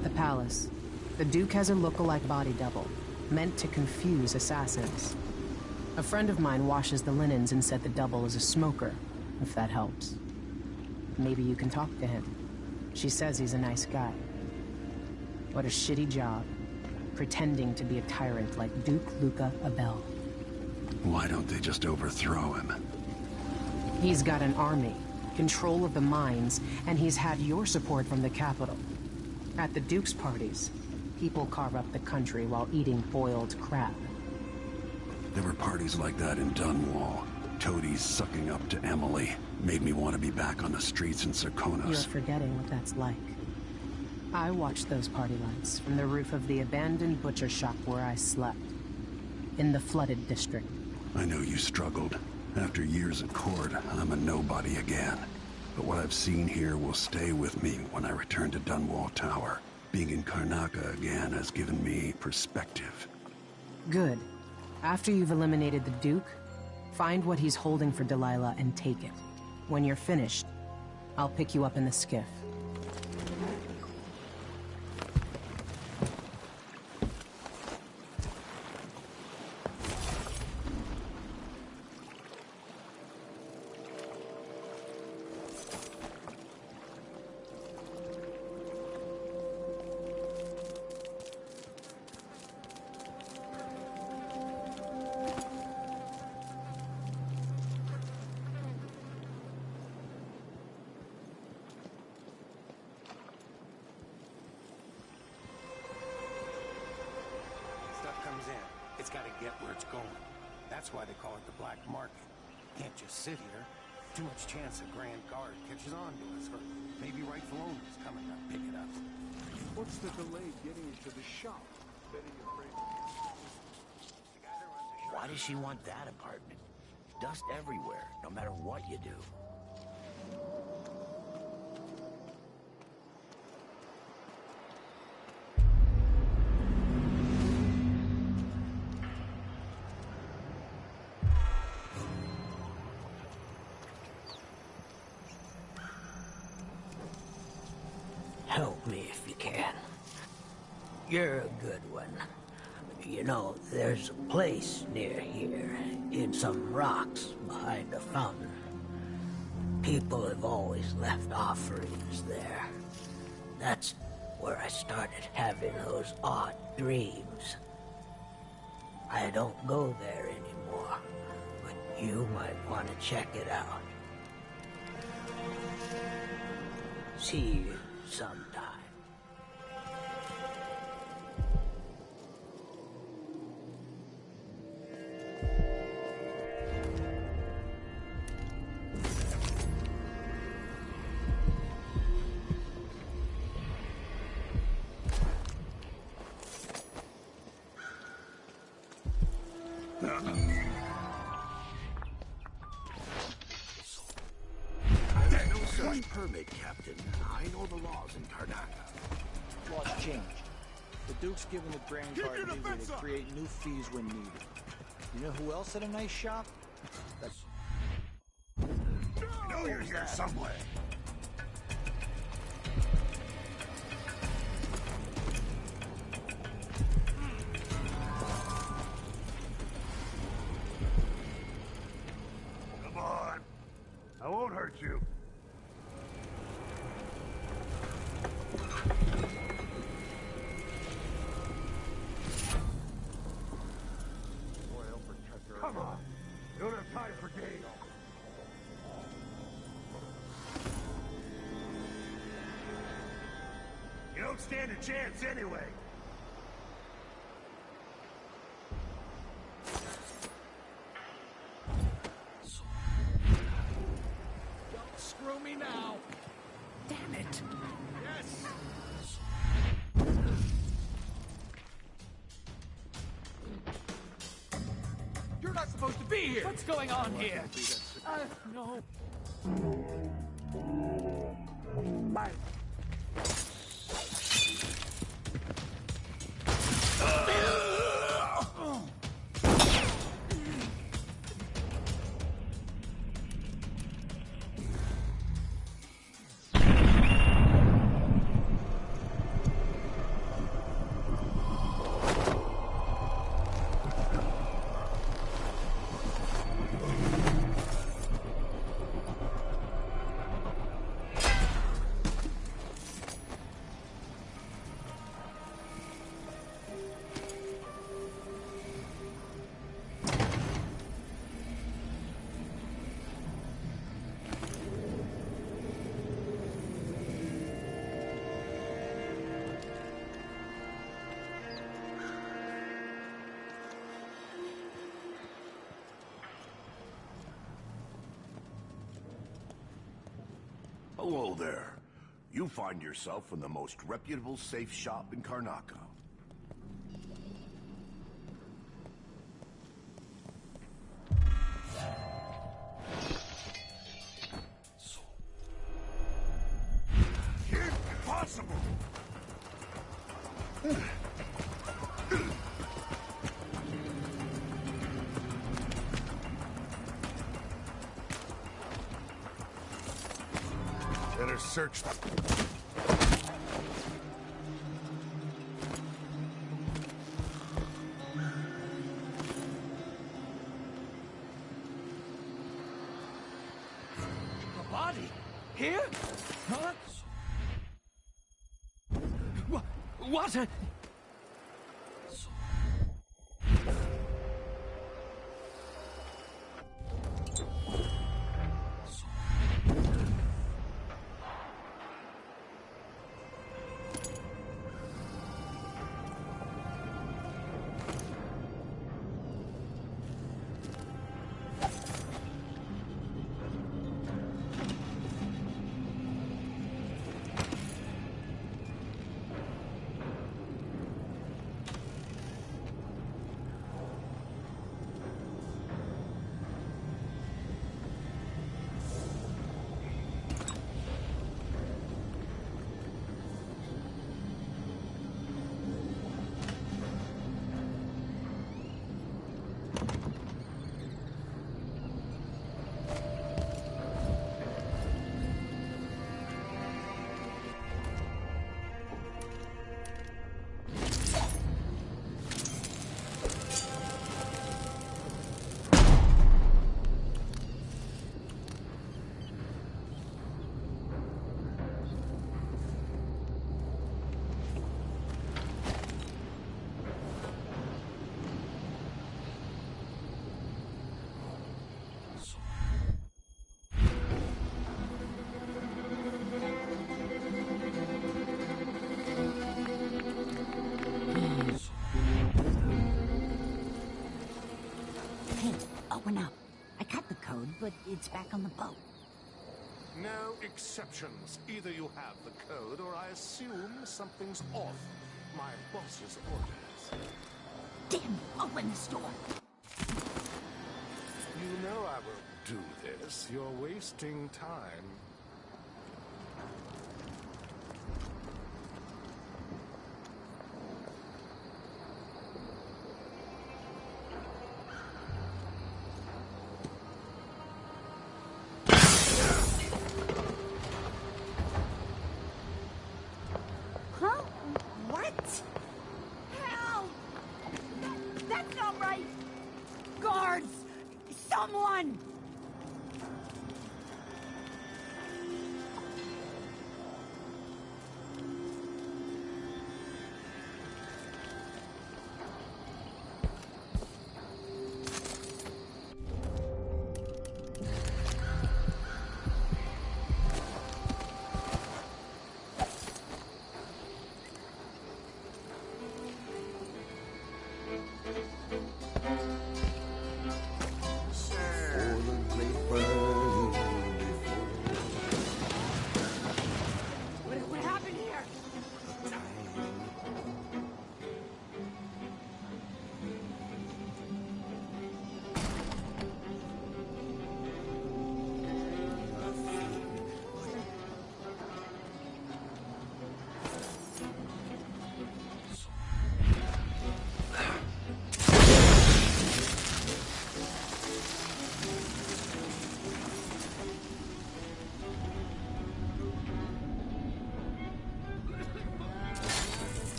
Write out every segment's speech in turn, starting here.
At the palace, the Duke has a look-alike body double, meant to confuse assassins. A friend of mine washes the linens and said the double is a smoker, if that helps. Maybe you can talk to him. She says he's a nice guy. What a shitty job, pretending to be a tyrant like Duke Luca Abel. Why don't they just overthrow him? He's got an army, control of the mines, and he's had your support from the capital. At the Duke's parties, people carve up the country while eating boiled crab. There were parties like that in Dunwall. Toadies sucking up to Emily. Made me want to be back on the streets in Serkonos. You're forgetting what that's like. I watched those party lights from the roof of the abandoned butcher shop where I slept. In the flooded district. I know you struggled. After years at court, I'm a nobody again. But what I've seen here will stay with me when I return to Dunwall Tower. Being in Karnaca again has given me perspective. Good. After you've eliminated the Duke, find what he's holding for Delilah and take it. When you're finished, I'll pick you up in the skiff. It's got to get where it's going. That's why they call it the black market. Can't just sit here. Too much chance a Grand Guard catches on to us, or maybe rightful owners coming to pick it up. What's the delay getting it to the shop? Betting you're afraid. Why does she want that apartment? Dust everywhere, no matter what you do. Help me if you can. You're a good one. You know, there's a place near here, in some rocks behind a fountain. People have always left offerings there. That's where I started having those odd dreams. I don't go there anymore, but you might want to check it out. See you sometime. Permit, Captain. I know the laws in Karnaca. Laws changed. The Duke's given the Grand Guard leeway to create new fees when needed. You know who else had a nice shop? That's... I know you're here somewhere. Come on. I won't hurt you. Come on. You don't have time for games. You don't stand a chance anyway. Don't screw me now. Damn it. Yes. You're not supposed to be here. What's going on here? No. Bye. Hello there. You find yourself in the most reputable safe shop in Karnaca. Impossible! Better search them. A body? Here? Huh? What a... Hey, open up. I cut the code, but it's back on the boat. No exceptions. Either you have the code, or I assume something's off. My boss's orders. Damn, open this door. You know I will do this. You're wasting time. Huh? What? Help! That's not right! Guards! Someone! For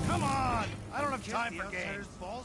Come on! I don't have time for games. Hello?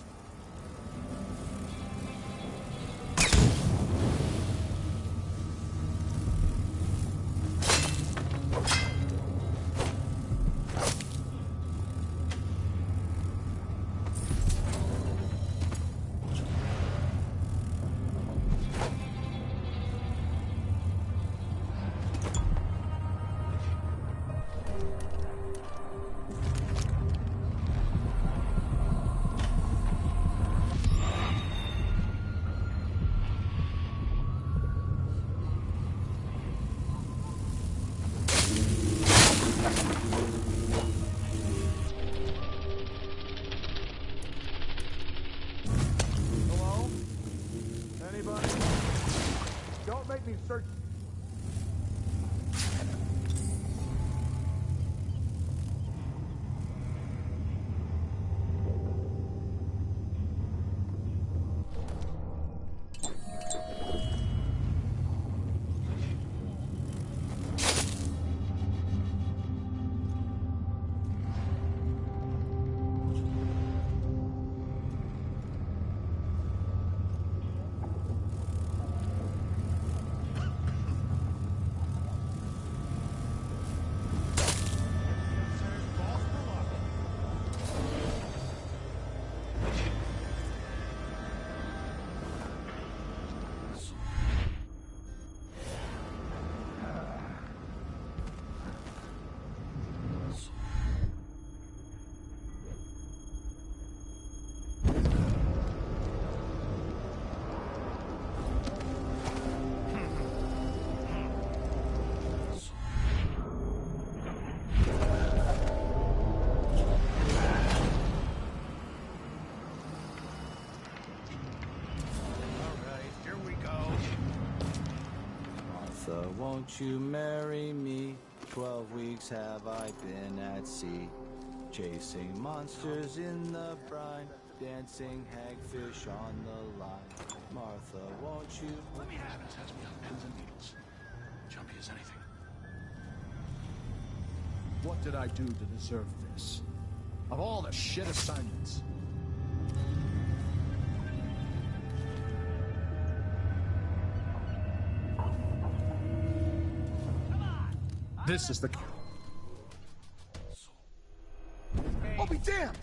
Anybody? Don't make me search. Martha, won't you marry me? 12 weeks have I been at sea, chasing monsters in the brine, dancing hagfish on the line. Martha, won't you? Let me have it. Has me on pins and needles. Jumpy as anything. What did I do to deserve this? Of all the shit assignments. This is the... I'll be damned!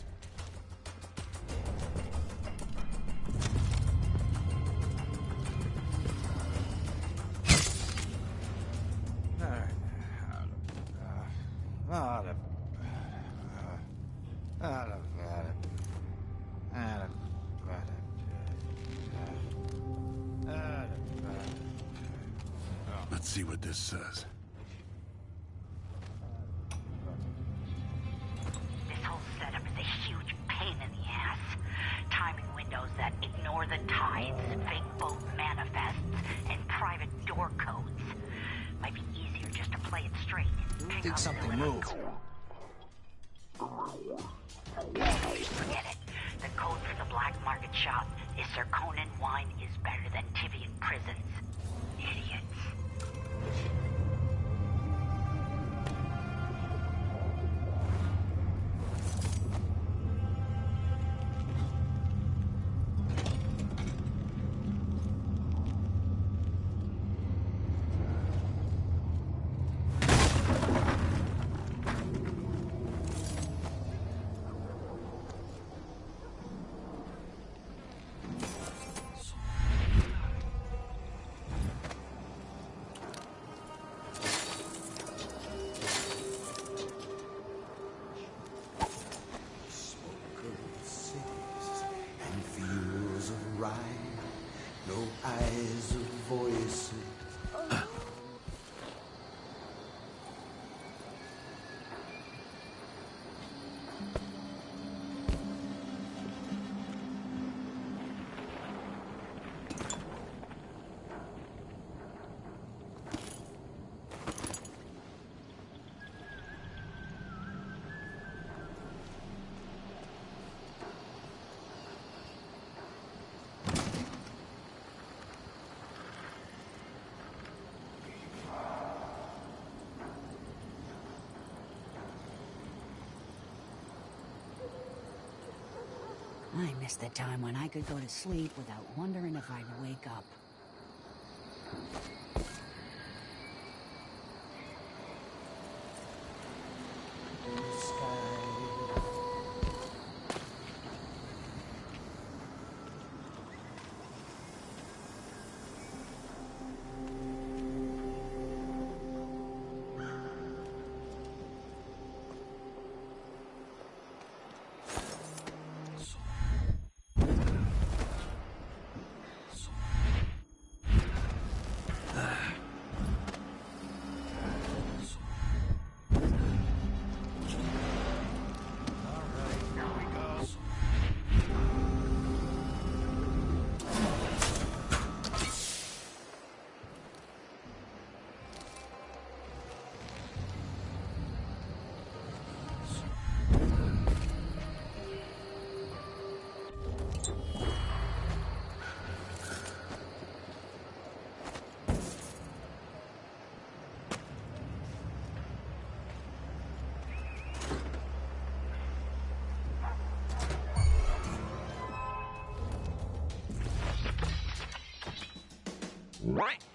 Let's see what this says. This whole setup is a huge pain in the ass. Timing windows that ignore the tides, fake boat manifests, and private door codes. Might be easier just to play it straight. Think something moved. Forget it. The code for the black market shop is Zirconin wine is better than Tivian prisons. Idiots. I miss the time when I could go to sleep without wondering if I'd wake up.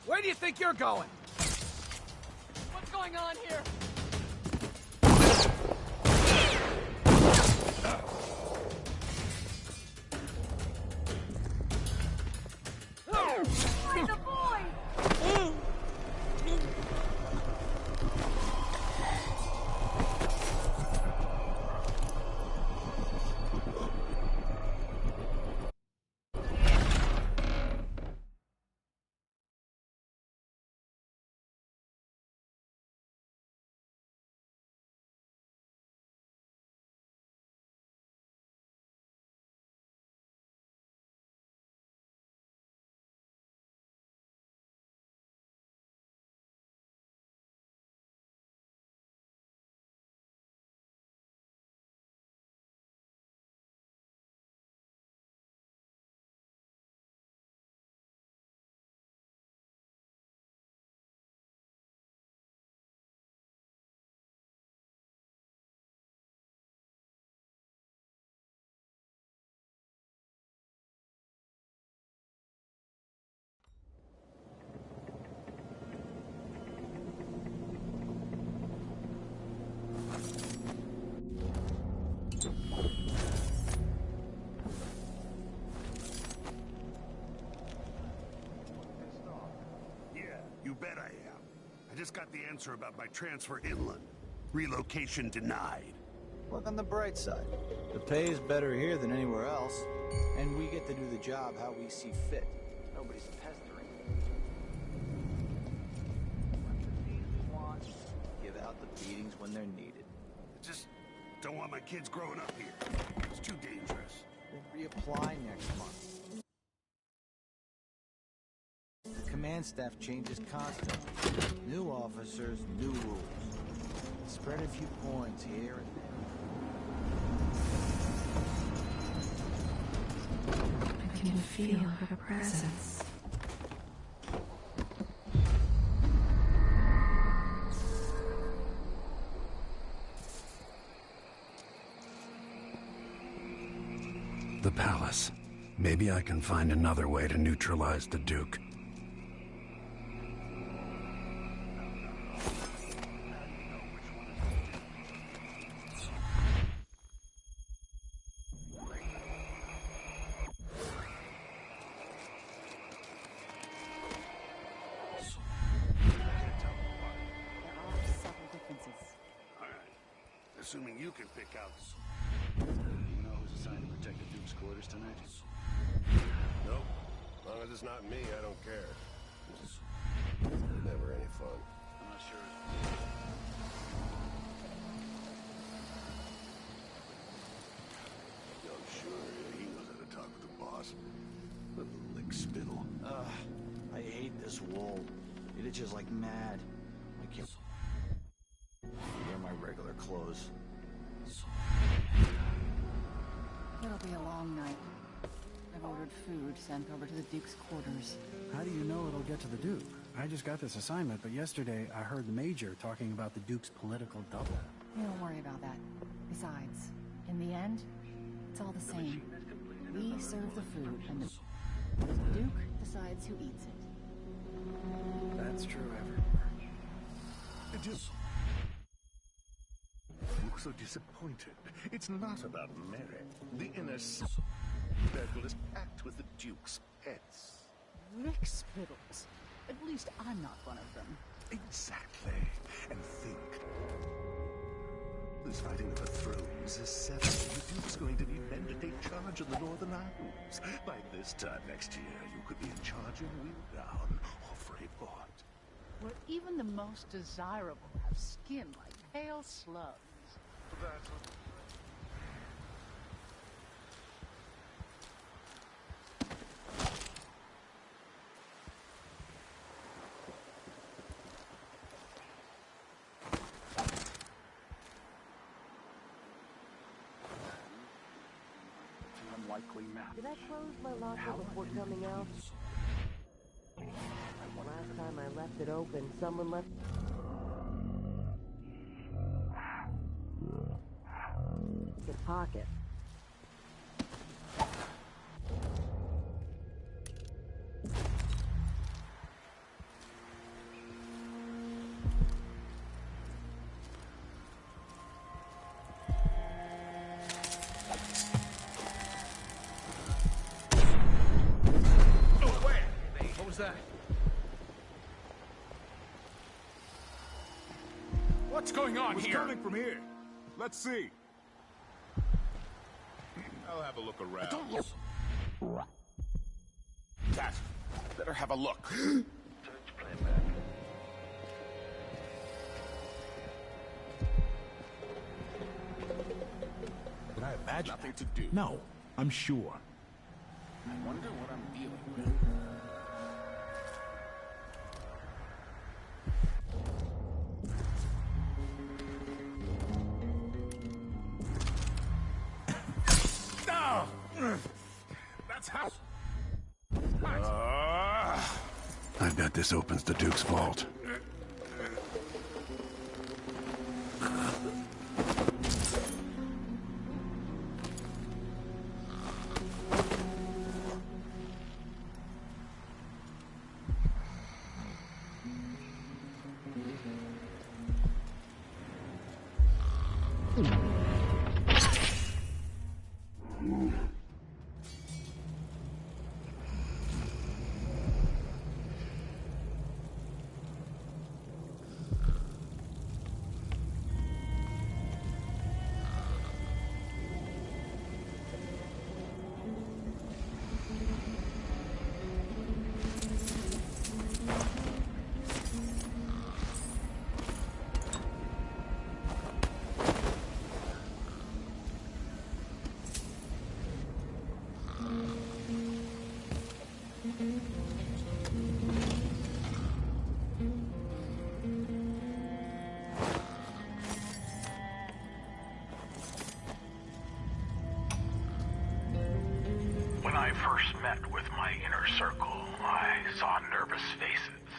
Where do you think you're going? What's going on here? Free the boy! You bet I am. I just got the answer about my transfer inland. Relocation denied. Look on the bright side. The pay is better here than anywhere else, and we get to do the job how we see fit. Nobody's pestering. Give out the beatings when they're needed. I just don't want my kids growing up here. It's too dangerous. We'll reapply next month. The command staff changes constantly. New officers, new rules. Spread a few points here and there. I can feel her presence. The palace. Maybe I can find another way to neutralize the Duke. Assuming you can pick out. You know who's assigned to protect the Duke's quarters tonight? Nope. As long as it's not me, I don't care. It's never any fun. I'm not sure. I'm sure he knows how to talk with the boss. Little lick spittle. I hate this wool. It itches like mad. I can't wear my regular clothes. It'll be a long night. I've ordered food sent over to the Duke's quarters. How do you know it'll get to the Duke? I just got this assignment, but yesterday I heard the Major talking about the Duke's political double. Don't worry about that. Besides, in the end, it's all the same. We serve the food, and the Duke decides who eats it. That's true everywhere. It is. Look so disappointed. It's not about Mary. The inner circle is packed with the Duke's pets. Rick Spittles. At least I'm not one of them. Exactly. And think. Who's fighting for the thrones is settled. The Duke's going to be men to take charge of the Northern Isles. By this time next year, you could be in charge of Wheeldown or Freyport. Where even the most desirable have skin like pale slugs. That's unlikely map. Did I close my locker before coming out? Last time I left it open, someone left... the pocket. What was that? What's going on here? It's coming from here. Let's see. I'll have a look around. Don't look. Cat, better have a look. Did I imagine Nothing to do. No, I'm sure. I wonder what I'm dealing with. That's how. I bet this opens the Duke's vault. When I first met with my inner circle, I saw nervous faces.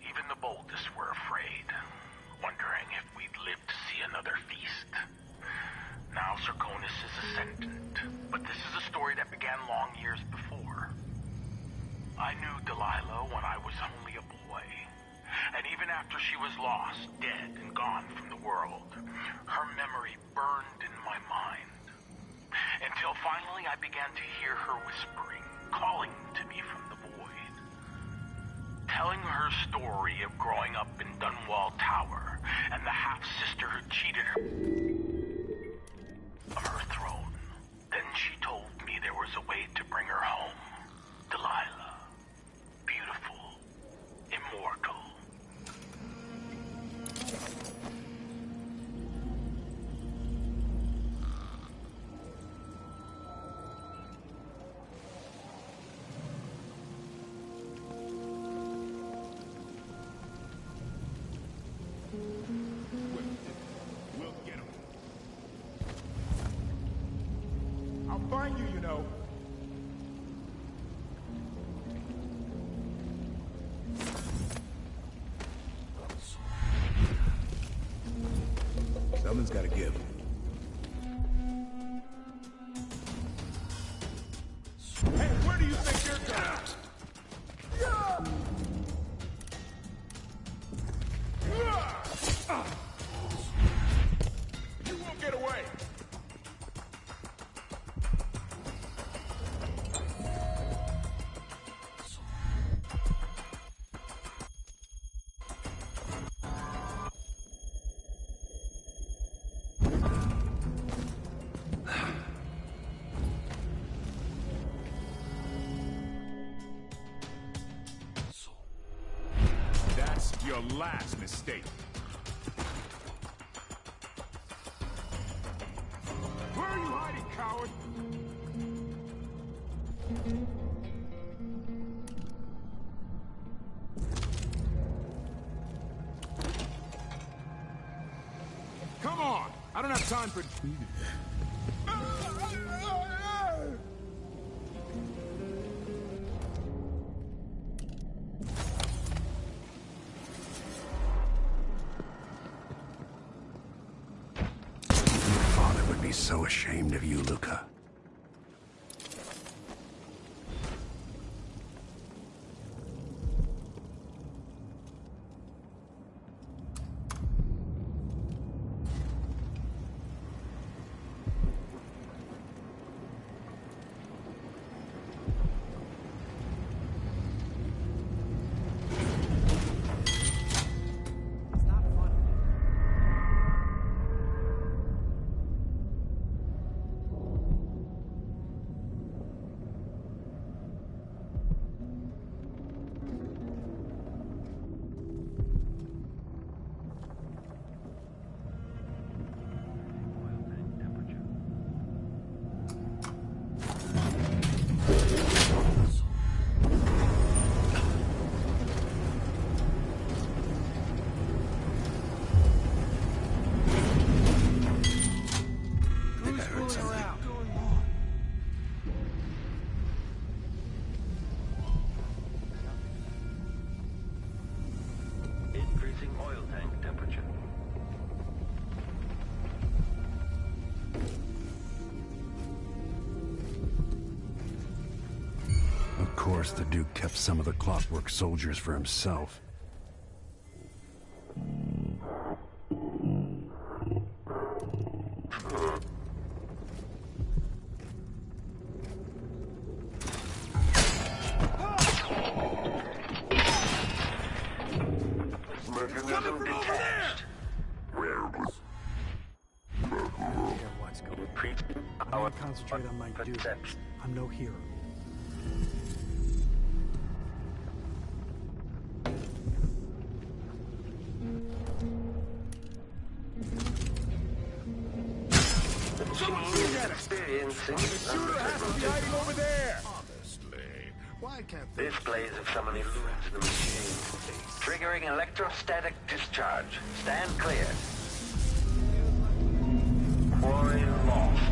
Even the boldest were afraid, wondering if we'd live to see another feast. Now Serkonis is ascendant, but this is a story that began long years before. I knew Delilah when I was only a boy, and even after she was lost, dead, and gone from the world, her memory burned in my mind. Until finally I began to hear her whispering, calling to me from the void. Telling her story of growing up in Dunwall Tower and the half-sister who cheated her from her throne. Then she told me there was a way to bring her home. Delilah. Beautiful. Immortal. We'll get him. I'll find you, you know. Someone's got to give. your last mistake. Where are you hiding, coward? Come on! I don't have time for... So ashamed of you, Luca. Of course, the Duke kept some of the clockwork soldiers for himself. I want to concentrate on my Duke. I'm no hero. Someone shoot at us! The shooter has to be hiding over there! Honestly, why can't they... This plays if someone eludes the machine. Triggering electrostatic discharge. Stand clear. Quarry lost.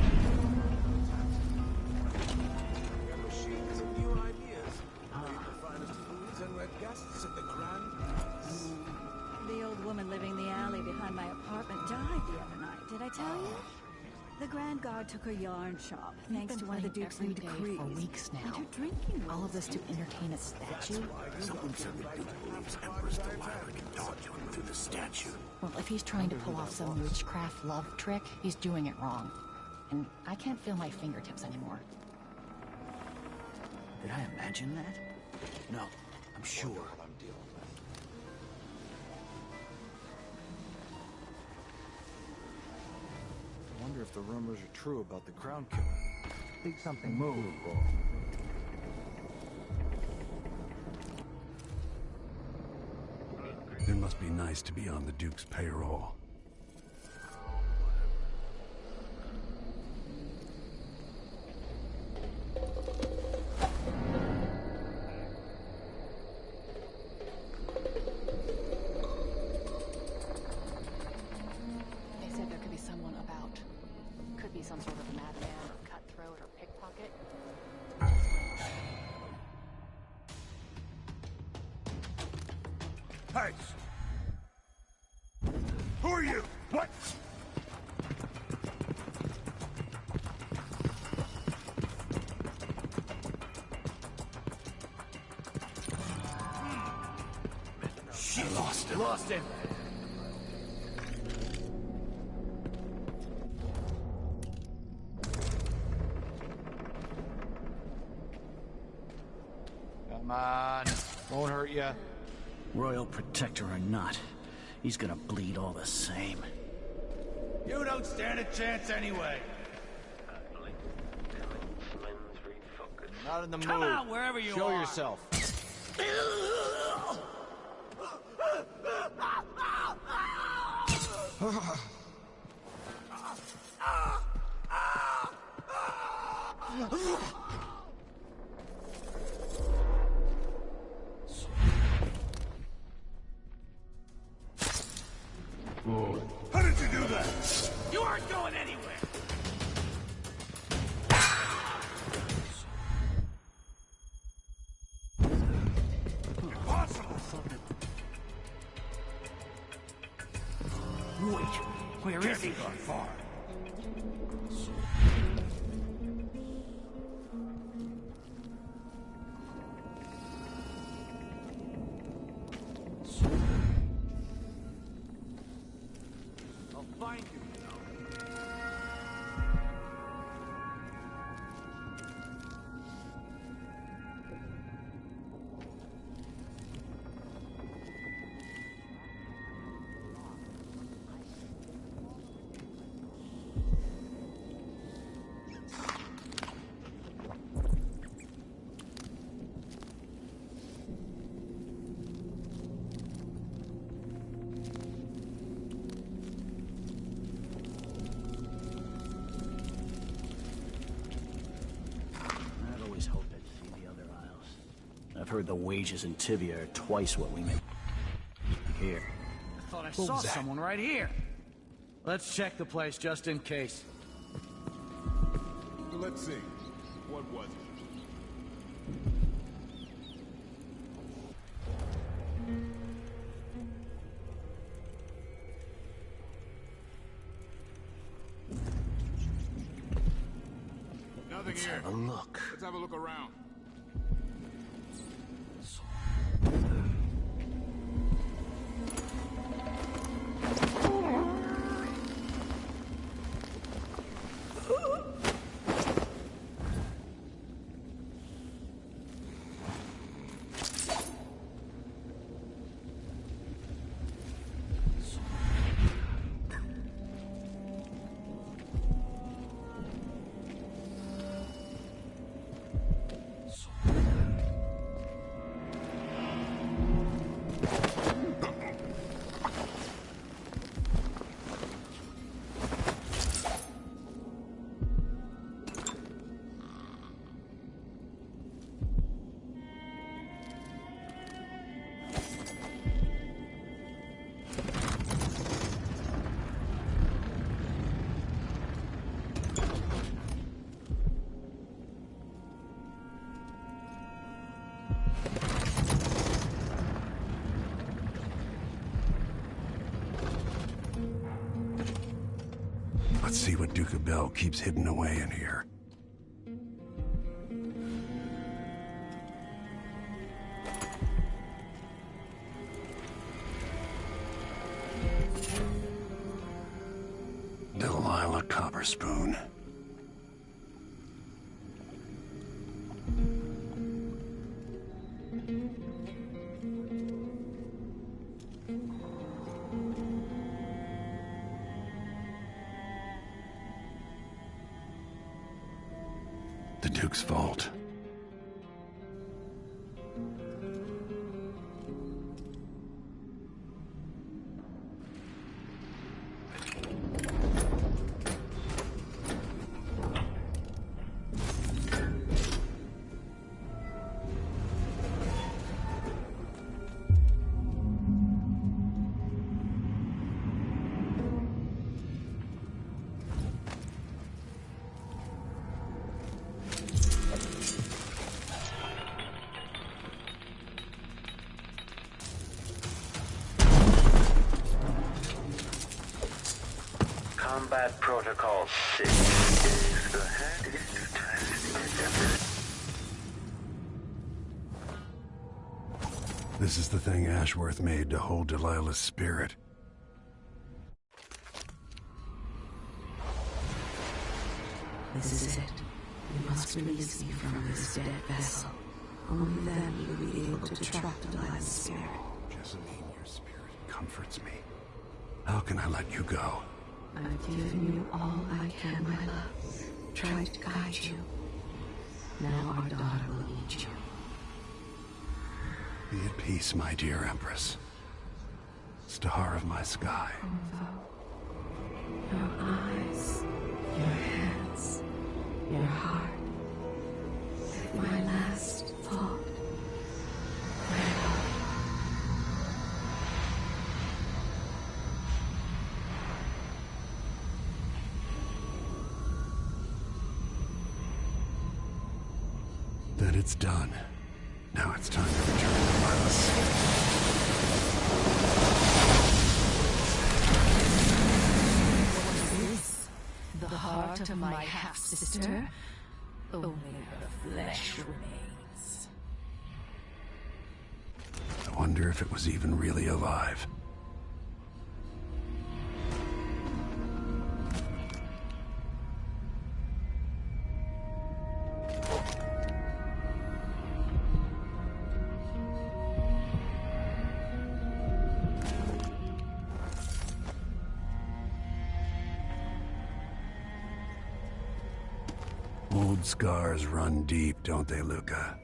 Your machine has new ideas. Made the finest foods and we're guests at the Grand Palace. The old woman living in the alley behind my apartment died the other night. Did I tell you? The Grand Guard took her yarn shop, thanks to one of the Duke's new decrees. For weeks now. And her drinking all of this to entertain a statue? Someone said the Duke believes Empress Delilah can talk to him through the statue. Well, if he's trying to pull off some witchcraft love trick, he's doing it wrong. And I can't feel my fingertips anymore. Did I imagine that? No, I'm sure. I wonder if the rumors are true about the Crown Killer. Think something moved. It must be nice to be on the Duke's payroll. They said there could be someone about. Could be some sort of madman or cutthroat or pickpocket. Hey! Who are you? What? Shit! Lost him. Lost him. Come on. Won't hurt ya. Royal Protector or not, he's gonna bleed all the same. You don't stand a chance anyway. Not in the mood. Come out wherever you Show are. yourself. How did you do that? You aren't going anywhere! Impossible! Wait, where is he? Can't gone far. I'll find you. I've always hoped I'd see the other aisles. I've heard the wages in Tibia are twice what we make here. I thought I saw someone right here. Let's check the place just in case. Let's see. What was it? Nothing Let's here. have a look. Let's have a look around. Let's see what Duke of Bell keeps hidden away in here. Delilah Copper Spoon. The Duke's vault. Combat Protocol 6 is the hardest task ever. This is the thing Ashworth made to hold Delilah's spirit. This is it. You must release me from this dead vessel. Only then will you be able to trap Delilah's spirit. Jessamine, your spirit comforts me. How can I let you go? I've given you all I can, my love. Tried to guide you. Now our daughter will lead you. Be at peace, my dear Empress. star of my sky. Your eyes, your hands, your heart. My last thought. That it's done. Now it's time to return to Milas. What is this? The heart of my half-sister? Only her flesh remains. I wonder if it was even really alive. Old scars run deep, don't they, Luca?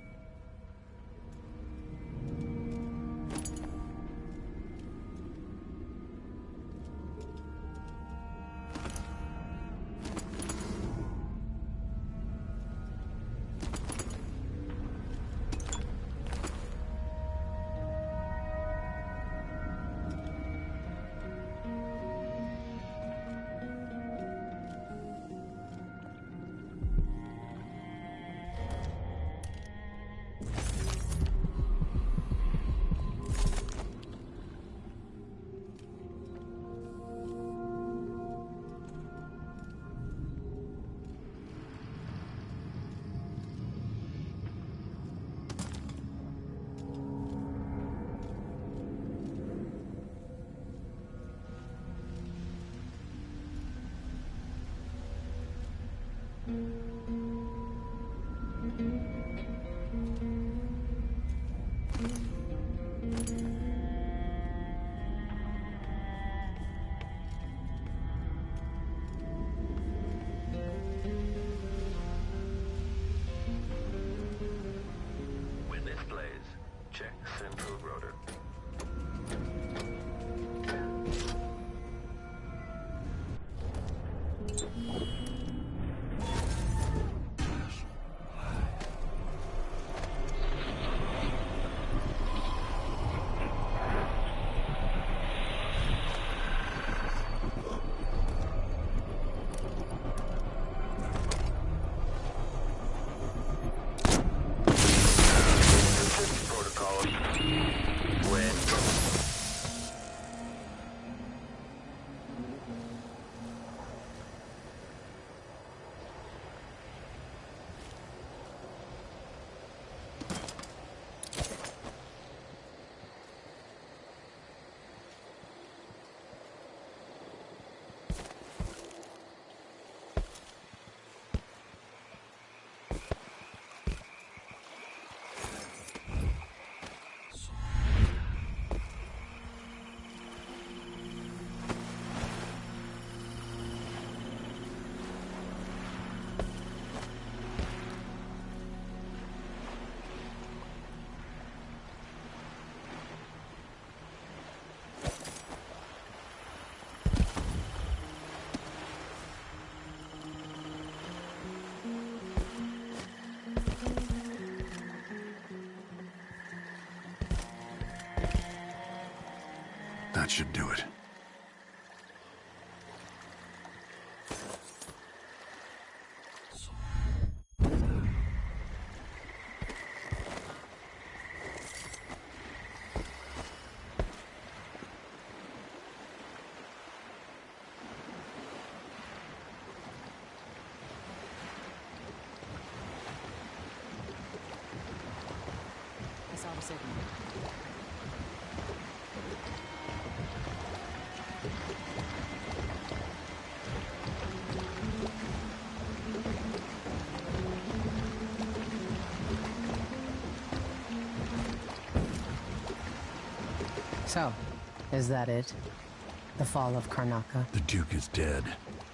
Witness blaze. Check central rotor. That should do it. I saw the signal. So, is that it? The fall of Karnaca? The Duke is dead.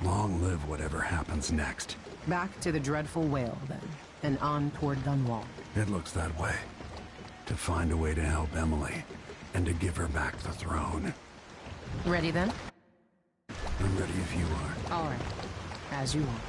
Long live whatever happens next. Back to the dreadful whale, then, and on toward Dunwall. It looks that way. To find a way to help Emily, and to give her back the throne. Ready then? I'm ready if you are. All right. As you want.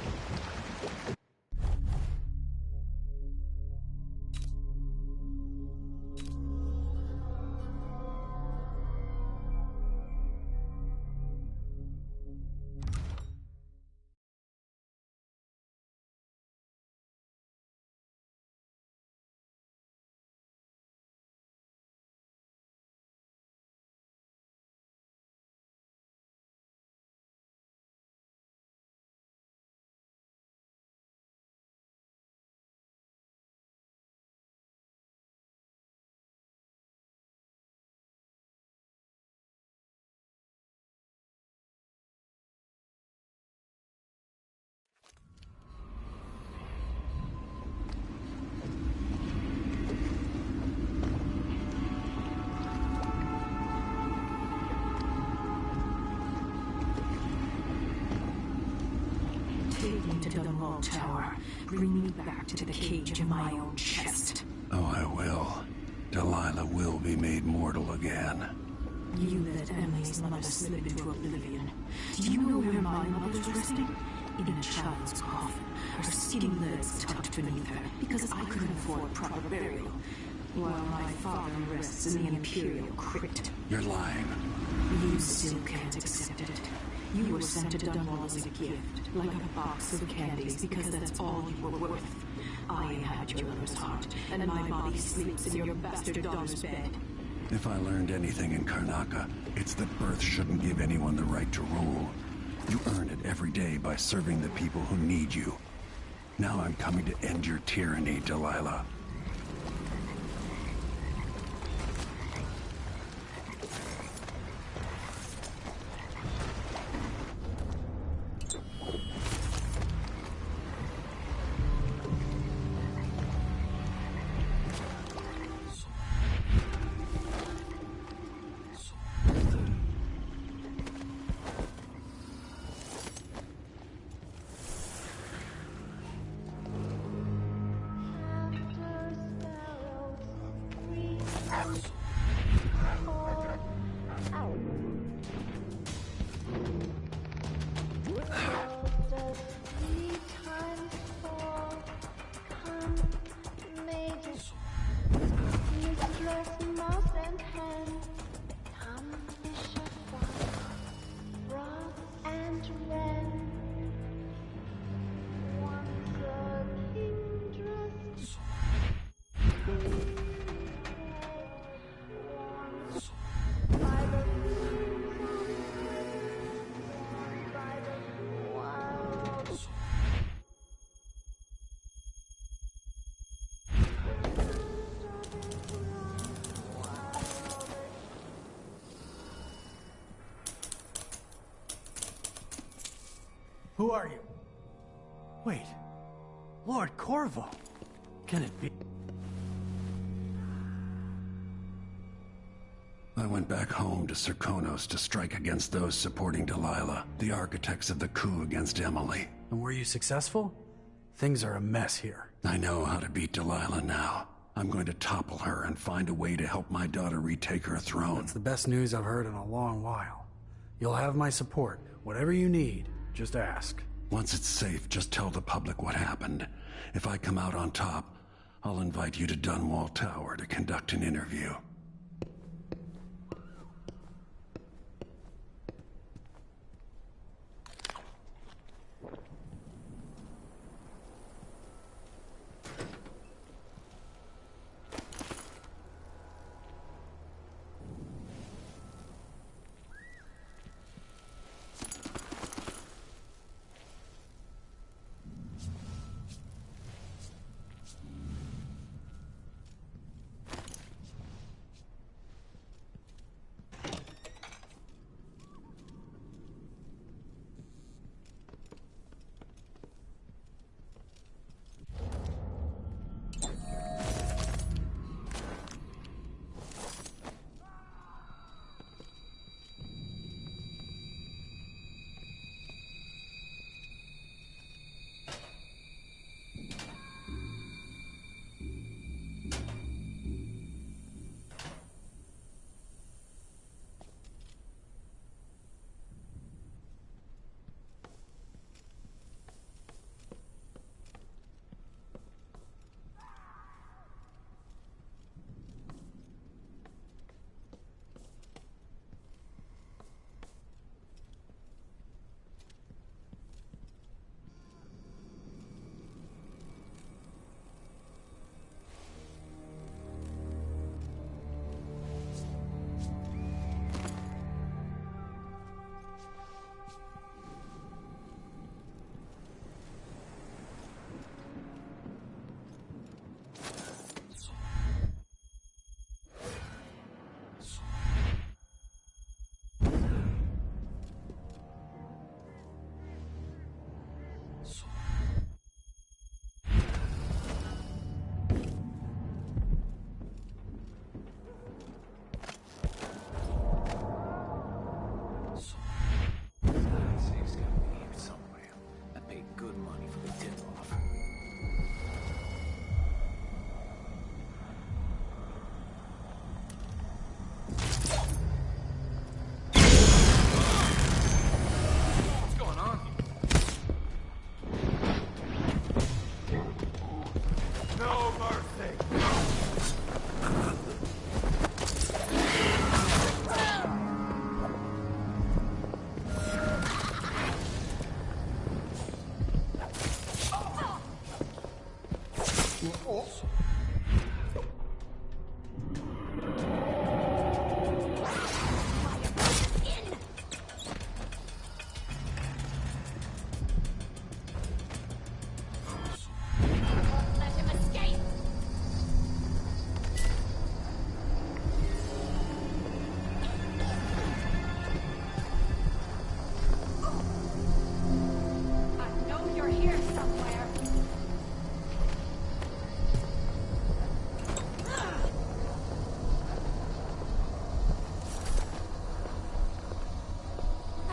Take me to Dunwall Tower. Bring me back to the cage in my own chest. Oh, I will. Delilah will be made mortal again. You let Emily's mother slip into oblivion. Do you know where my mother's resting? In a child's coffin, her skinny legs tucked beneath her, because I couldn't afford proper burial, while my father rests in the Imperial crypt. You're lying. You still can't accept it. You were sent to Dunwall as a gift, like a box of candies, because that's all you were worth. I inhabit your lover's heart, and my body sleeps in your bastard daughter's bed. If I learned anything in Karnaca, it's that birth shouldn't give anyone the right to rule. You earn it every day by serving the people who need you. Now I'm coming to end your tyranny, Delilah. Who are you? Wait. Lord Corvo. Can it be? I went back home to Serkonos to strike against those supporting Delilah, the architects of the coup against Emily. And were you successful? Things are a mess here. I know how to beat Delilah now. I'm going to topple her and find a way to help my daughter retake her throne. That's the best news I've heard in a long while. You'll have my support. Whatever you need, just ask. Once it's safe, just tell the public what happened. If I come out on top, I'll invite you to Dunwall Tower to conduct an interview.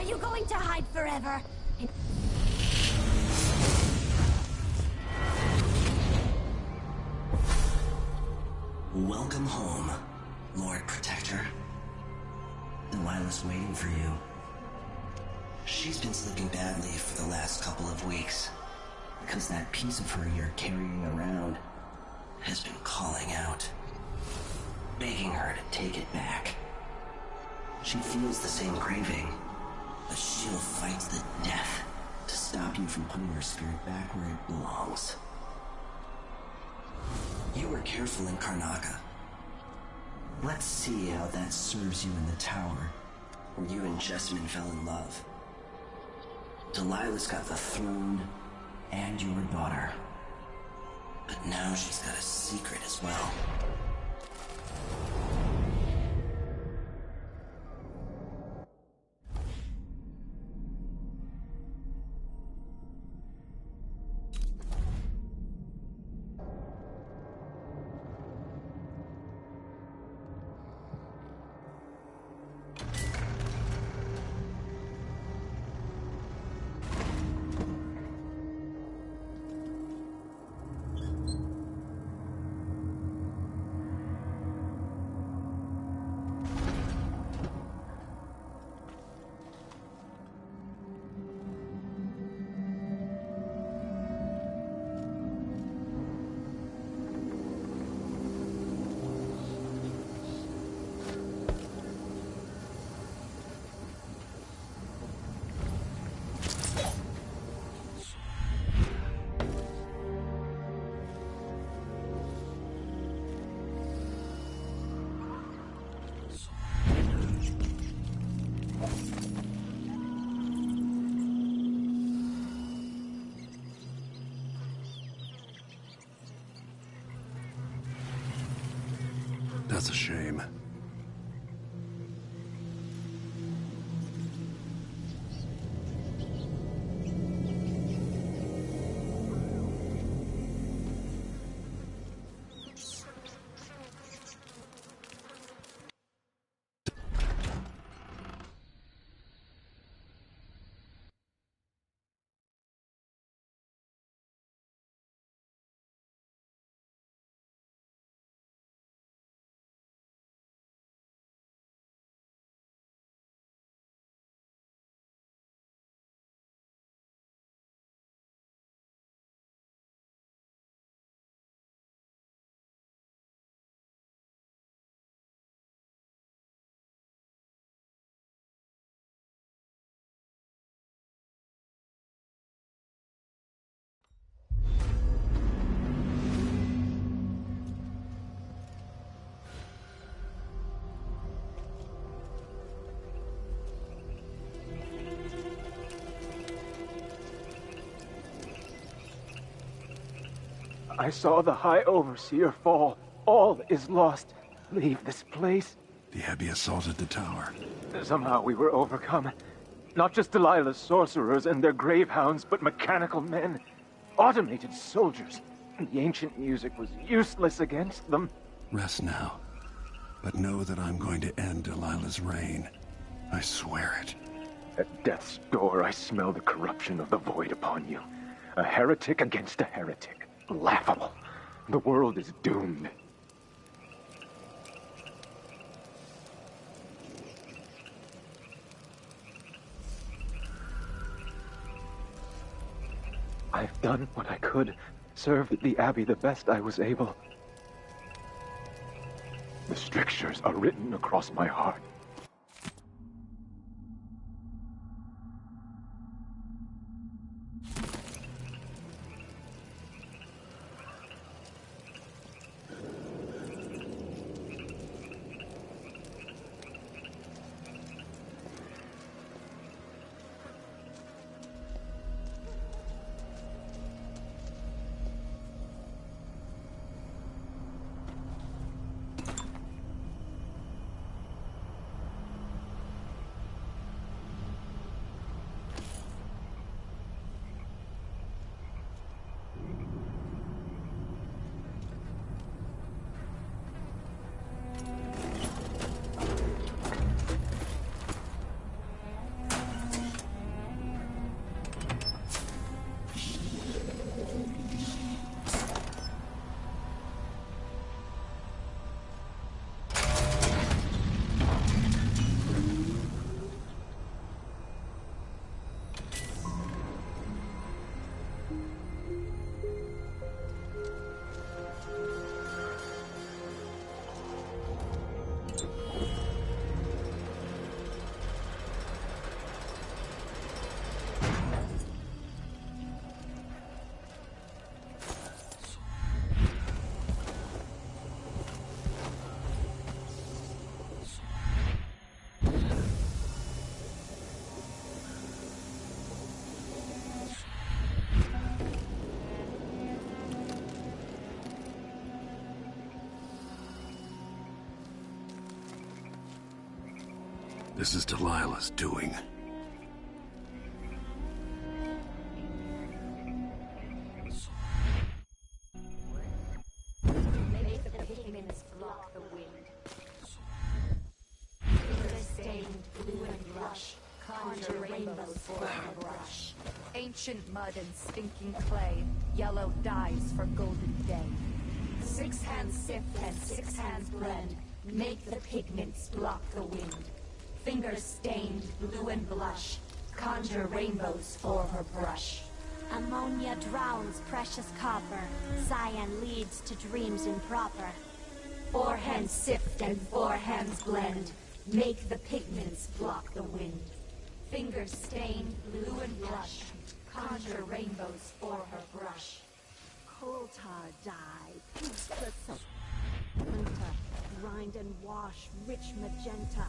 you going to hide forever? Welcome home, Lord Protector. Delilah's waiting for you. She's been slipping badly for the last couple of weeks, because that piece of her you're carrying around has been calling out, begging her to take it back. She feels the same craving, but she'll fight to the death to stop you from putting her spirit back where it belongs. You were careful in Karnaca. Let's see how that serves you in the tower, where you and Jessamine fell in love. Delilah's got the throne and your daughter. But now she's got a secret as well. That's a shame. I saw the High Overseer fall. All is lost. Leave this place. The Abbey assaulted the tower. Somehow we were overcome. Not just Delilah's sorcerers and their gravehounds, but mechanical men. Automated soldiers. The ancient music was useless against them. Rest now. But know that I'm going to end Delilah's reign. I swear it. At death's door, I smell the corruption of the void upon you. A heretic against a heretic. Laughable. The world is doomed. I've done what I could, served the Abbey the best I was able. The strictures are written across my heart. This is Delilah's doing. Make the pigments block the wind. Finger-stained blue and blush, conjure rainbows for a brush. Ancient mud and stinking clay, yellow dyes for golden day. 6 hands sift and 6 hands blend, make the pigments block the wind. Finger-stained blue and blush, conjure rainbows for her brush. Ammonia drowns precious copper. Cyan leads to dreams improper. 4 hands sift and 4 hands blend. Make the pigments block the wind. Fingers stained blue and blush. Conjure rainbows for her brush. Coal tar dye, pizza soap. Grind and wash, rich magenta.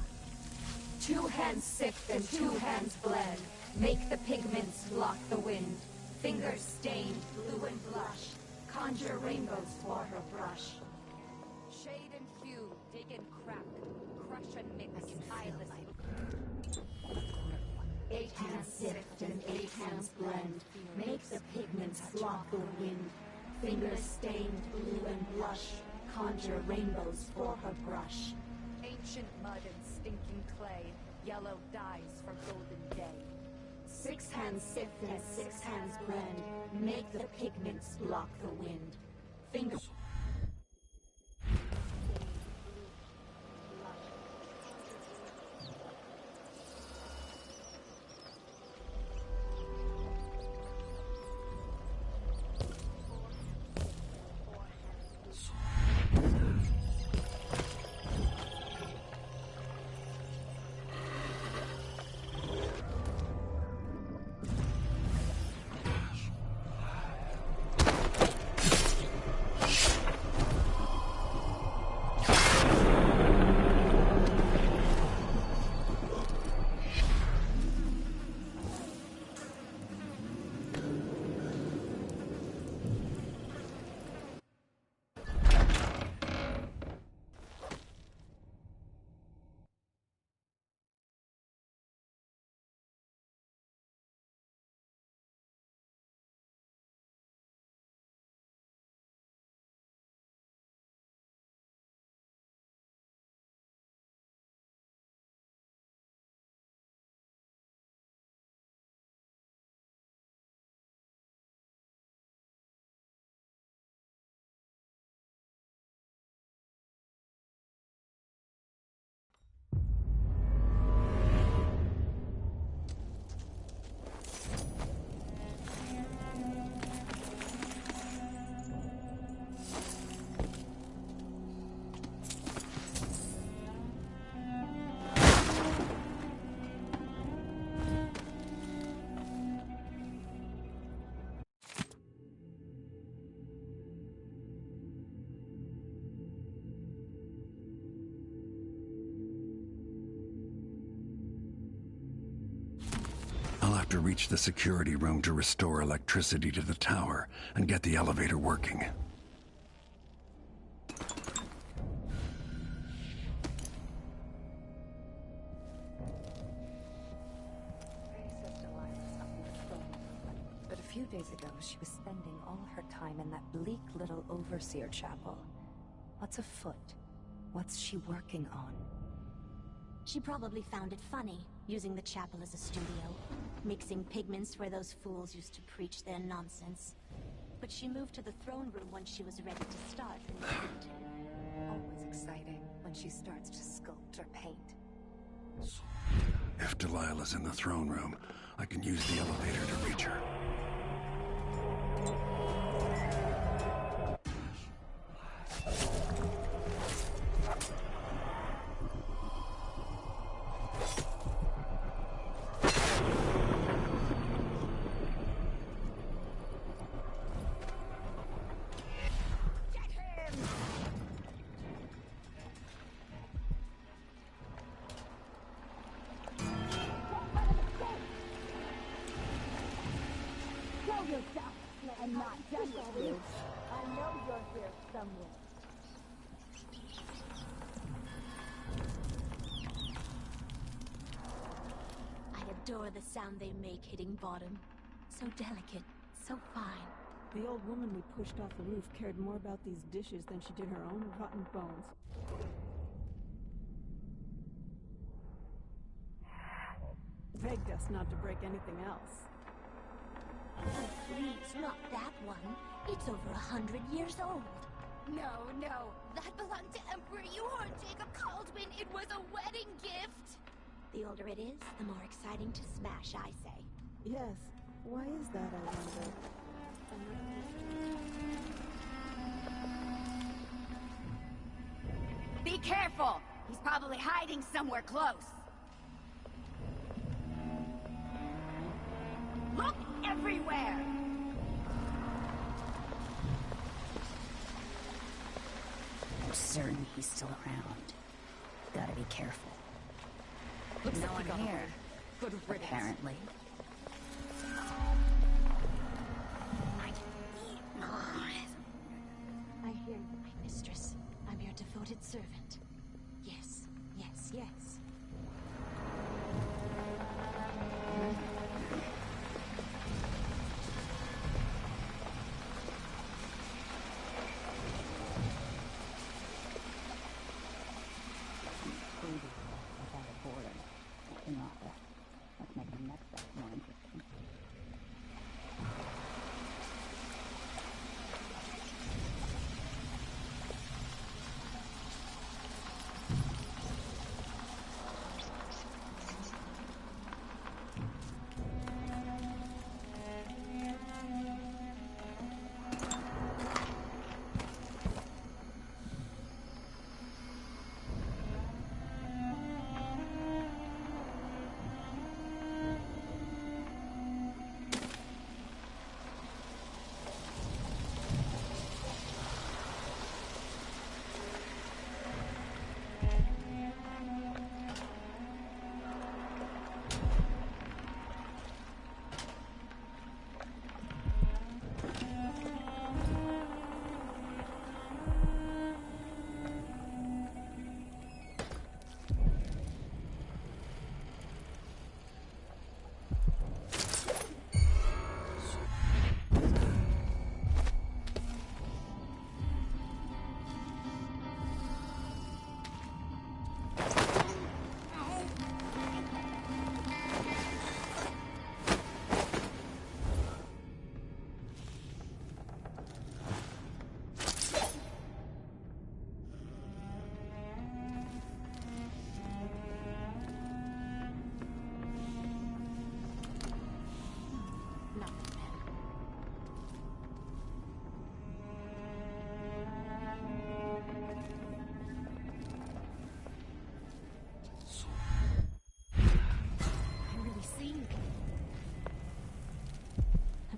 2 hands sift and 2 hands blend. Make the pigments block the wind. Fingers stained blue and blush. Conjure rainbows for her brush. Shade and hue, dig and crack. Crush and mix, eyeless. 8 hands sift and 8 hands blend. Make the pigments block the wind. Fingers stained blue and blush. Conjure rainbows for her brush. Ancient mud and stinking clay. Yellow dyes for golden day. 6 hands sift and 6 hands blend. Make the pigments block the wind. Fingers. I'll have to reach the security room to restore electricity to the tower and get the elevator working. But a few days ago, she was spending all her time in that bleak little overseer chapel. What's afoot? What's she working on? She probably found it funny, using the chapel as a studio, mixing pigments where those fools used to preach their nonsense. But she moved to the throne room when she was ready to start her new painting. Always exciting when she starts to sculpt or paint. If Delilah's in the throne room, I can use the elevator to reach her. I'm not done with you. I know you're here somewhere. adore the sound they make hitting bottom. So delicate, so fine. The old woman we pushed off the roof cared more about these dishes than she did her own rotten bones. Begged us not to break anything else. Oh, please, not that one. It's over 100 years old. No, no. That belonged to Emperor Yuhor Jacob Caldwin. It was a wedding gift. The older it is, the more exciting to smash, I say. Yes. Why is that, I wonder? Be careful! He's probably hiding somewhere close. Look everywhere! I'm certain he's still around. Gotta be careful. Looks no like one here. Good riddance. Apparently. I hear you, my mistress. I'm your devoted servant. Yes, yes, yes. Without a border. Let's make the next step more interesting.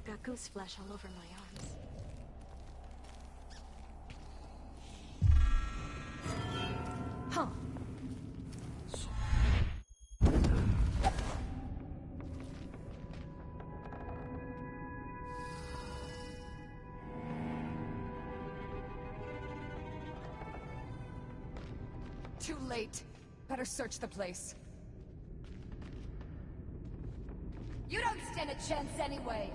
Got goose flesh all over my arms. Huh. Too late. Better search the place. You don't stand a chance anyway.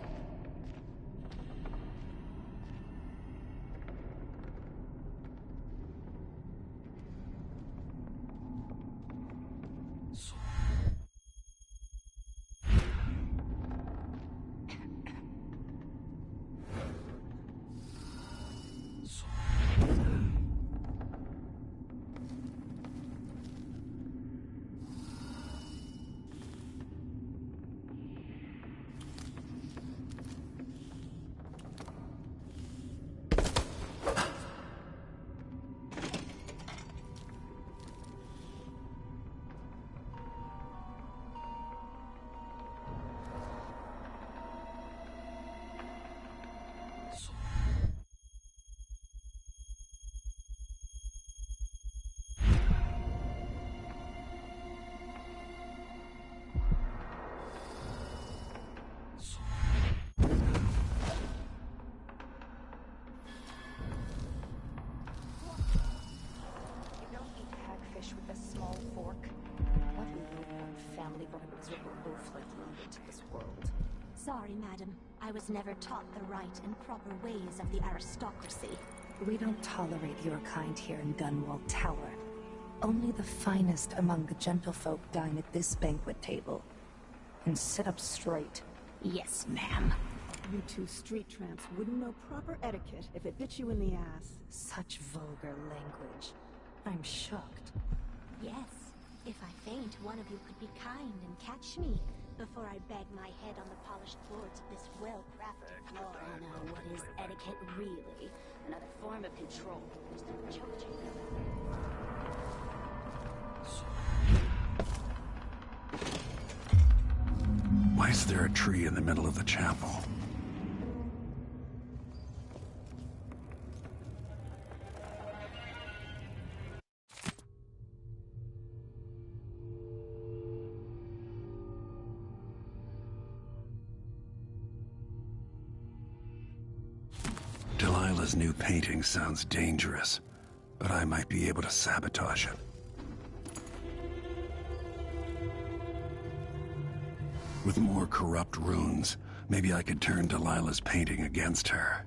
sorry, madam. I was never taught the right and proper ways of the aristocracy. We don't tolerate your kind here in Dunwall Tower. Only the finest among the gentlefolk dine at this banquet table. And sit up straight. Yes, ma'am. You two street tramps wouldn't know proper etiquette if it bit you in the ass. Such vulgar language. I'm shocked. Yes. If I faint, one of you could be kind and catch me before I bag my head on the polished boards of this well-crafted floor. Now, what is etiquette really? Another form of control. Just a choke chamber. Why is there a tree in the middle of the chapel? Delilah's new painting sounds dangerous, but I might be able to sabotage it. With more corrupt runes, maybe I could turn Delilah's painting against her.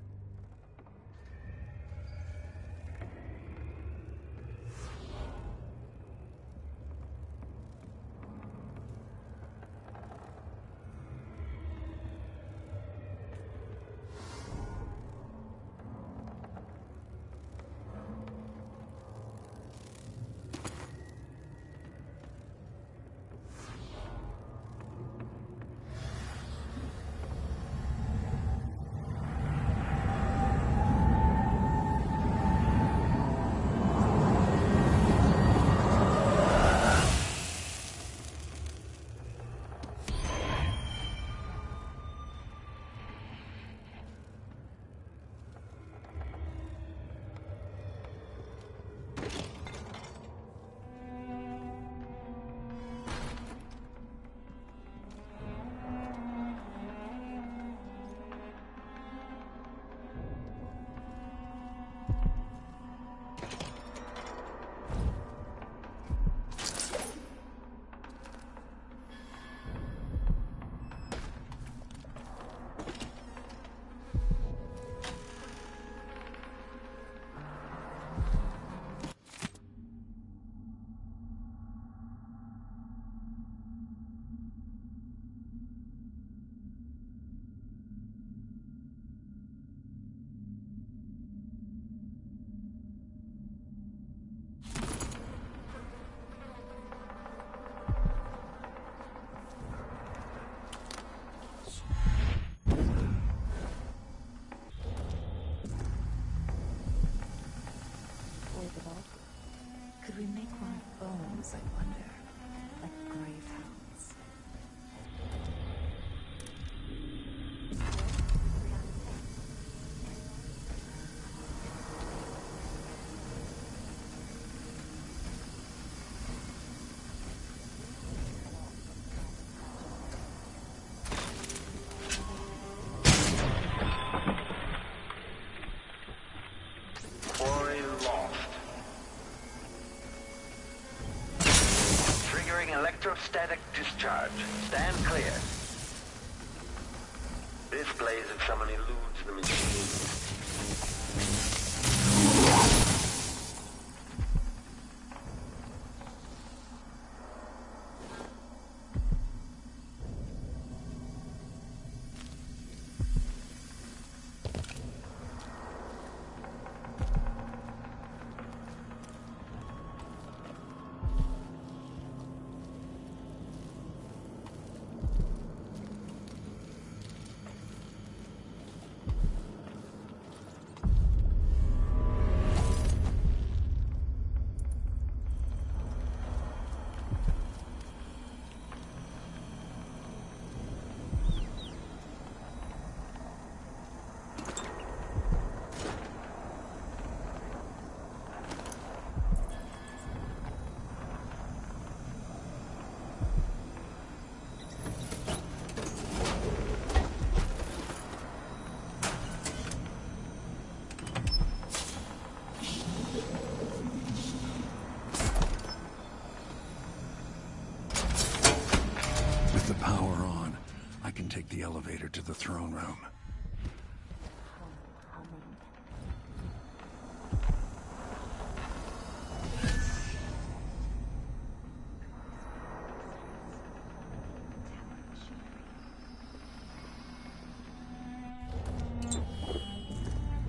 Could we make one of bones, I wonder? Like grave hounds. Quarry lost. Triggering electrostatic discharge. Stand clear. Displays if someone eludes the machine. can take the elevator to the throne room.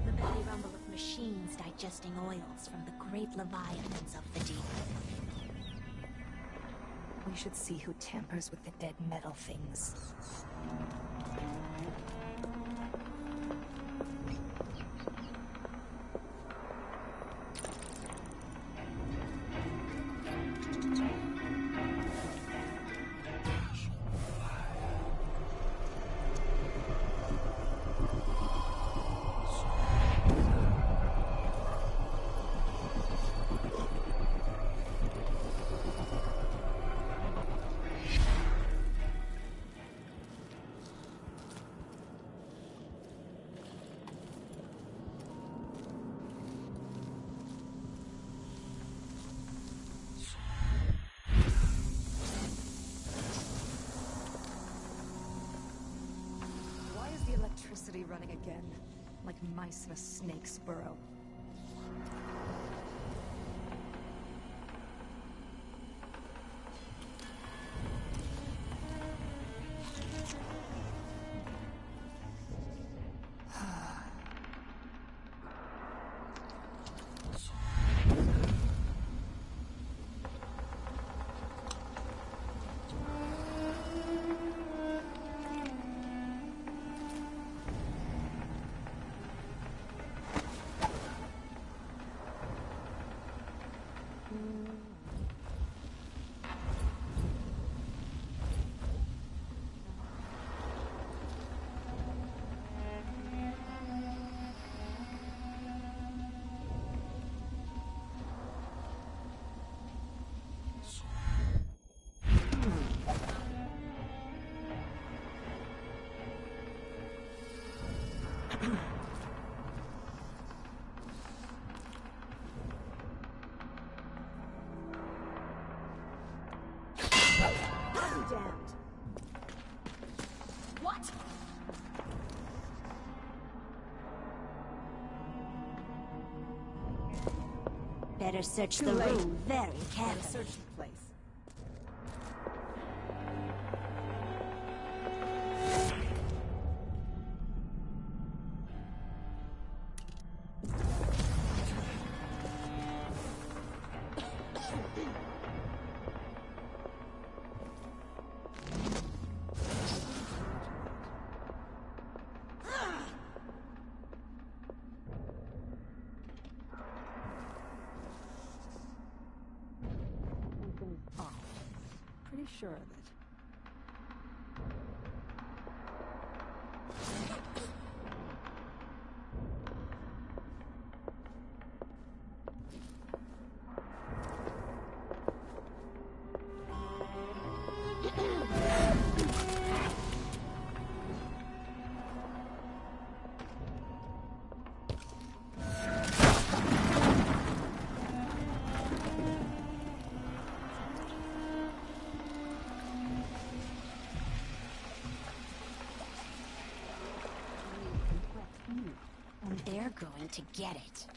The belly rumble of machines digesting oils from the great leviathans of the deep. We should see who tampers with the dead metal things. Why is the electricity running again? Like mice in a snake's burrow. Damned. What? Better search the room very carefully. Search the place. Something's off. Pretty sure of it. They're going to get it.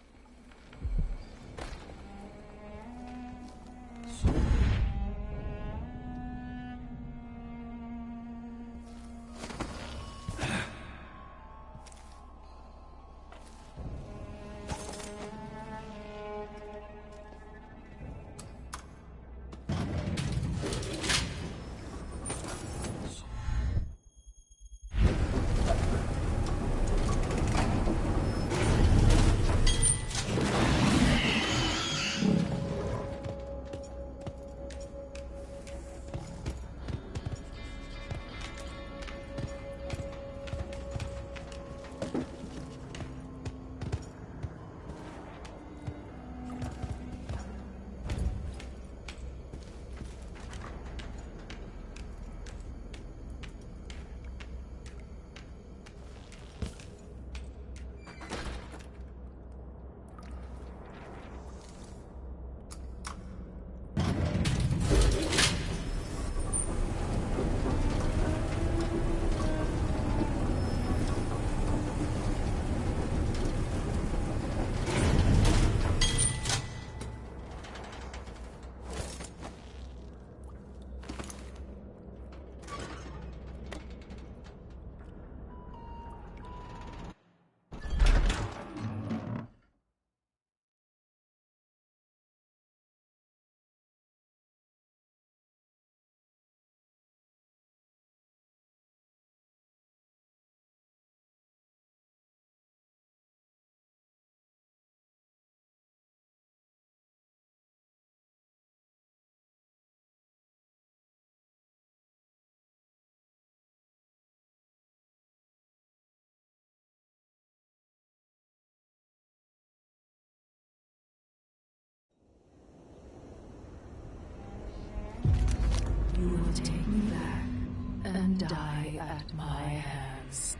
at my hands.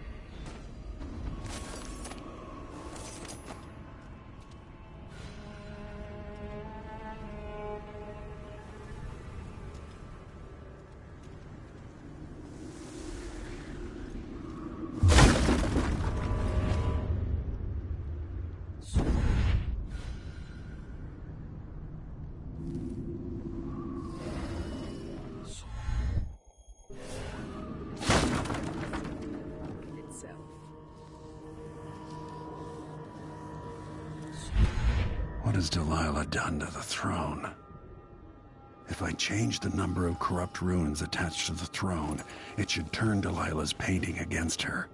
What has Delilah done to the throne? If I change the number of corrupt runes attached to the throne, it should turn Delilah's painting against her.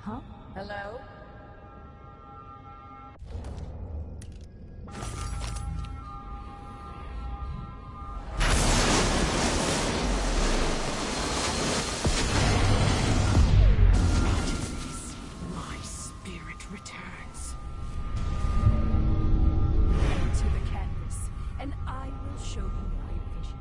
Huh? Hello? My spirit returns. To the canvas, and I will show you my vision.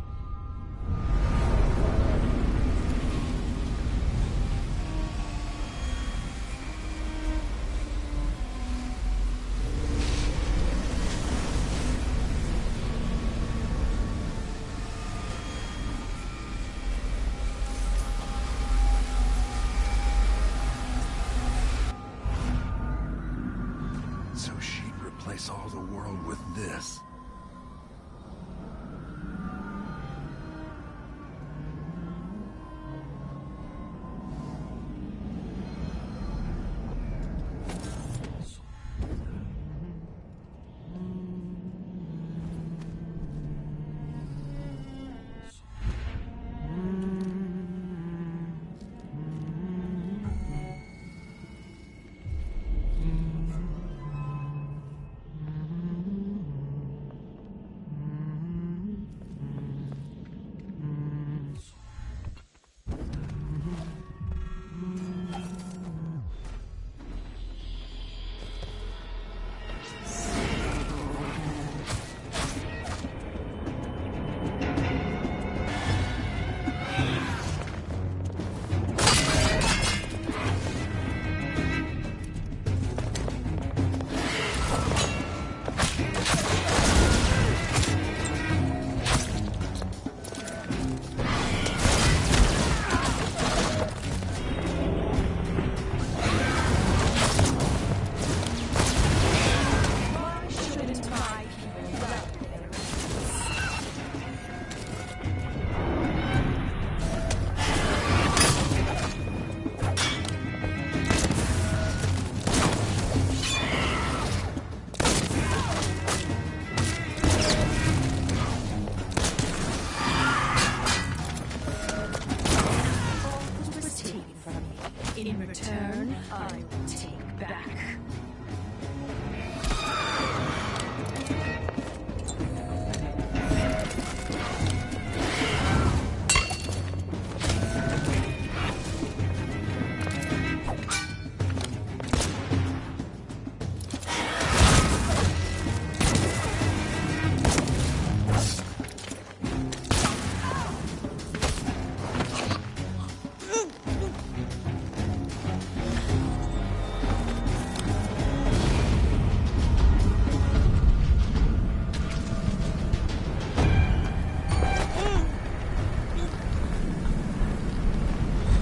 So she'd replace all the world with this. In return, I will take back.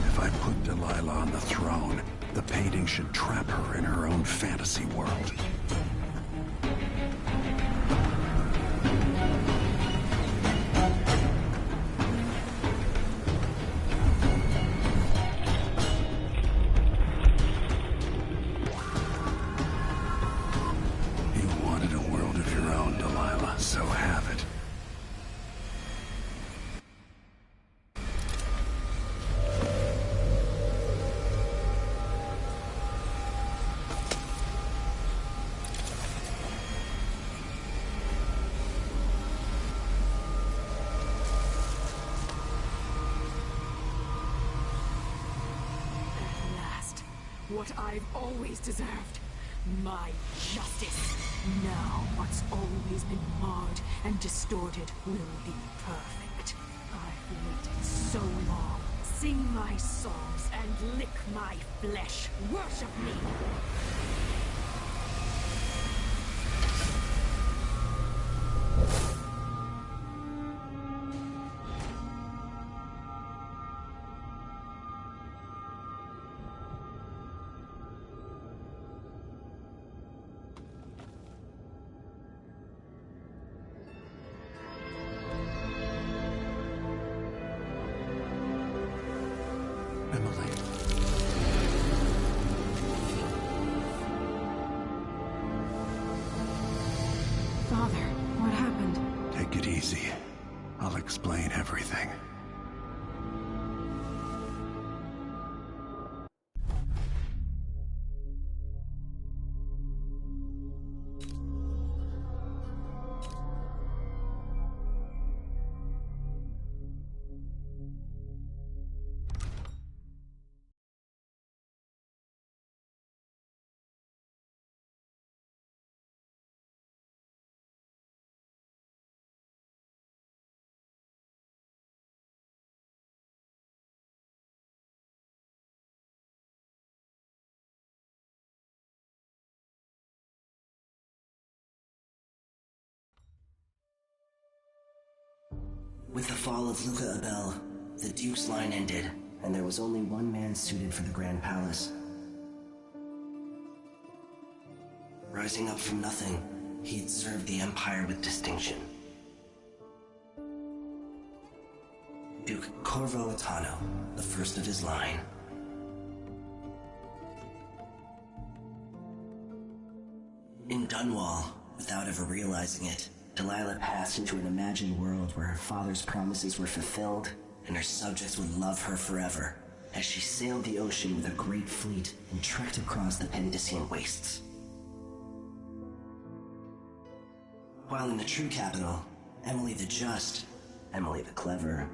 If I put Delilah on the throne, the painting should trap her in her own fantasy world. You wanted a world of your own, Delilah, so have it. what I've always deserved. My justice. Now what's always been marred and distorted will be perfect. I've waited so long. Sing my songs and lick my flesh. Worship me. Father, what happened? Take it easy. I'll explain everything. With the fall of Luca Abel, the Duke's line ended, and there was only one man suited for the Grand Palace. Rising up from nothing, he had served the Empire with distinction. Duke Corvo Attano, the first of his line. In Dunwall, without ever realizing it, Delilah passed into an imagined world where her father's promises were fulfilled and her subjects would love her forever as she sailed the ocean with a great fleet and trekked across the Pendician wastes. While in the true capital, Emily the Just, Emily the Clever,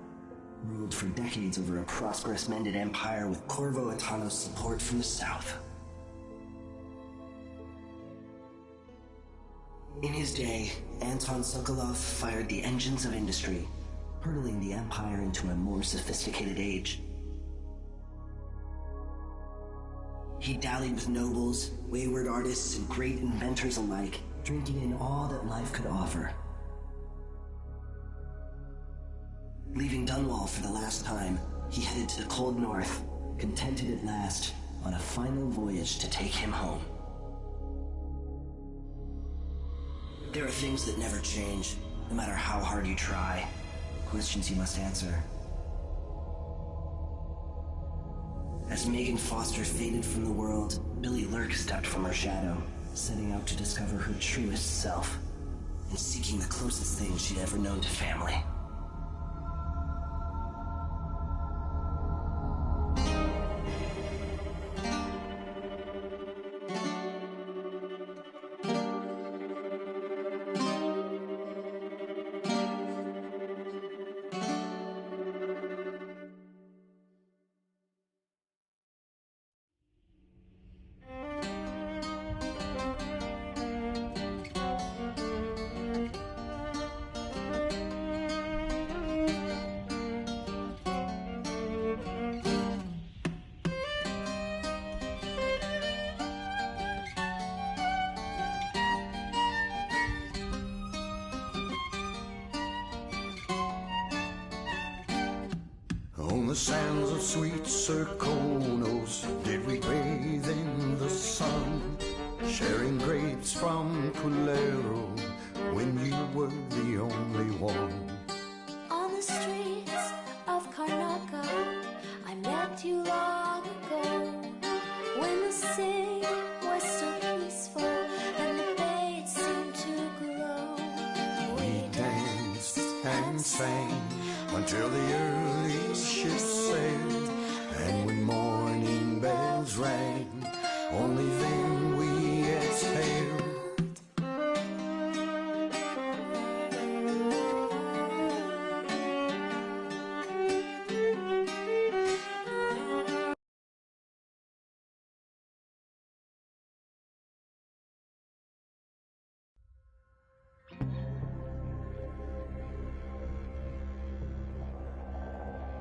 ruled for decades over a prosperous mended empire with Corvo Attano's support from the south. In his day, Anton Sokolov fired the engines of industry, hurtling the Empire into a more sophisticated age. He dallied with nobles, wayward artists, and great inventors alike, drinking in all that life could offer. Leaving Dunwall for the last time, he headed to the cold north, contented at last, on a final voyage to take him home. There are things that never change, no matter how hard you try. Questions you must answer. As Megan Foster faded from the world, Billy Lurk stepped from her shadow, setting out to discover her truest self, and seeking the closest thing she'd ever known to family. On the sands of sweet Serkonos did we bathe in the sun, sharing grapes from Culero when you were the only one. On the streets of Karnaca, I met you long ago, when the city was so peaceful and the bay seemed to glow. We danced and sang until the early ships sailed, and when morning bells rang, only then